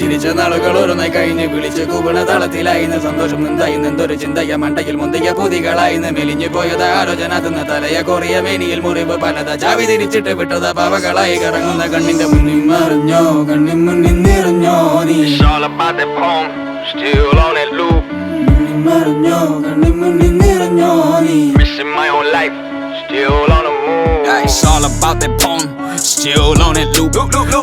ചിരിച്ച നാളുകൾ ഓരോന്നായി കഴിഞ്ഞ് വിളിച്ച് കൂവണ തളത്തിലായിന്ന് സന്തോഷം നിന്തായിന്ന് എന്തൊരു ചിന്തയ മണ്ടയിൽ മുന്തിയ പൂതികളായിന്ന് മെലിഞ്ഞു പോയത് ആലോചന തിന്ന തലയ കൊറിയ മേനിയിൽ മുറിവ് പലത ചാവി തിരിച്ചിട്ട് വിട്ടത പാവകളായി കറങ്ങുന്ന കണ്ണിന്റെ മുന്നിൽ മറിഞ്ഞോ കണ്ണിൻ മുന്നിൽ നിറഞ്ഞോ നീ Still on that loop. മറിഞ്ഞോ കണ്ണിൻ മുന്നിൽ നിറഞ്ഞോ നീ Missing my own life. Still on the move. It's all about that bone. Still on that loop.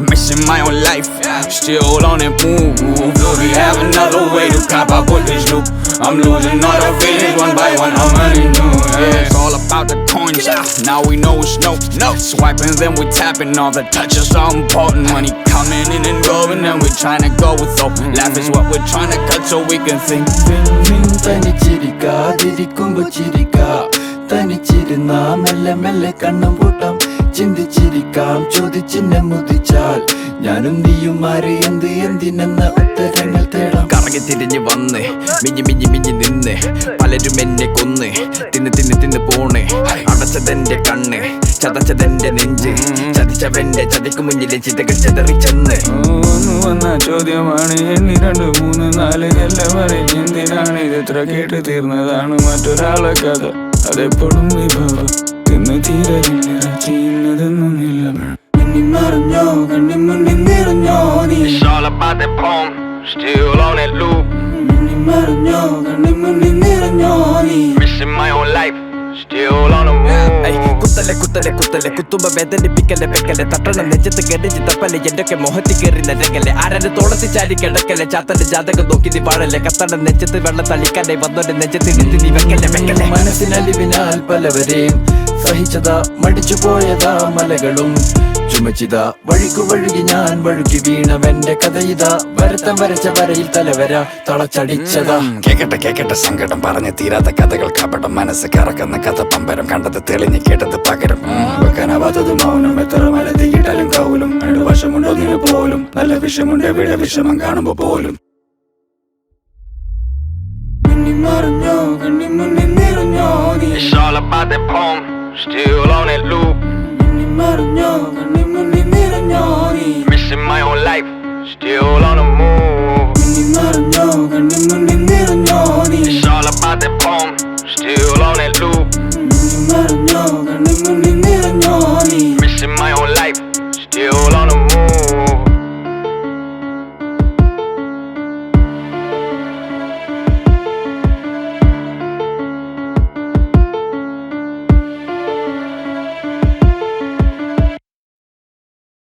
Missing my own life. Still on that move. Do we have another way to cop up with this loop? I'm losing all the feelings one by one. How many new? It's all about the coins. Now we know it's no. Swiping, then we tapping. All the touches are important. Money coming in and going, and we trying to go with so. Life is what we're trying to cut so we can think. തനിച്ചിരിക്കാതിരിക്കുമ്പോ ചിരിക്കാം തനിച്ചിരുന്ന മെല്ലെ മെല്ലെ കണ്ണും പൂട്ടാം ചിന്തിച്ചിരിക്കാം ചോദിച്ചിന്നെ മുതിച്ചാൽ ഞാനും നീയും ആര് എന്ത് എന്തിനെന്ന ഉത്തരങ്ങൾ തേടാം കറങ്ങി തിരിഞ്ഞ് വന്ന് മിഞ്ഞി മിഞ്ഞി മിഞ്ഞി നിന്ന് പലരും എന്നെ കൊന്ന് തിന്ന് തിന്ന് തിന്ന് പോണ് അടച്ചതെന്റെ കണ്ണ് ചതച്ചതെന്റെ നെഞ്ച് ചതിച്ചവന്റെ ചതിക്ക് മുന്നിലെ ചിതകൾ ചെതറിച്ചെന്ന് വന്ന ചോദ്യമാണ് എണ്ണി 2 3 4 എല്ലാം വരെ എന്തിനാണ് ഇത് ഇത്ര കേട്ട് തീർന്നതാണ് മറ്റൊരാളെ കഥ അതെപ്പോഴും വിഭവം എന്ന് തീരഞ്ഞതൊന്നുമില്ല മറിഞ്ഞോ കണ്ണിൻ മുന്നിൽ നിറഞ്ഞോ നീ It's all about that poem. Still on that loop. മറിഞ്ഞോ കണ്ണിൻ മുന്നിൽ നിറഞ്ഞോ നീ Missing my own life. Still on the move. കുത്തലെ കുത്തലെ കുത്തലെ കുത്തുമ്പ വേദനിപ്പിക്കലെ വെക്കലെ തട്ടണ നെഞ്ചത്ത് കെടിച്ച് തപ്പലെ എന്റെയൊക്കെ മുഖത്തി കയറി നരകലെ ആരന്റെ തോളത്തി ചാരി കിടക്കലെ ചാത്തന്റെ ജാതകം നോക്കി നീ വാഴലെ കത്തണ നെഞ്ചത്ത് വെള്ളം തളിക്കാനെ വന്നോന്റെ നെഞ്ചത്ത് ഇടുത്തി നീ വെക്കലെ വെക്കലെ മനസ്സിനലിവിനാൽ പലവരെയും സഹിച്ചതാ മടിച്ചു പോയതാ മലകളും ചുമച്ചിതാ വഴിക്കു വഴുകി ഞാൻ വഴുകി വീണവന്റെ കഥയിതാ വരത്തം വരച്ച വരയിൽ തലവര തളച്ചടിച്ചതാ കേക്കട്ടെ സങ്കടം പറഞ്ഞു തീരാത്ത കഥകൾ കപടം മനസ്സ് കറക്കുന്ന കഥ പമ്പരം കണ്ടത് തെളിഞ്ഞ് കേട്ടത് പകരം വെക്കാനാവാത്തത് മൗനം എത്ര മലത്തിയിട്ടാലും കൗലും വശമുണ്ടൊന്നിന് പോലും നല്ല വിഷമുണ്ട് വിട വിഷമം കാണുമ്പോ പോലും മറിഞ്ഞോ കണ്ണിൻ മുന്നിൽ നിറഞ്ഞോ നീ It's all about that poem. Still on that loop. മറിഞ്ഞോ കണ്ണിൻ മുന്നിൽ നിറഞ്ഞോ നീ Missing my own life. Still on the move.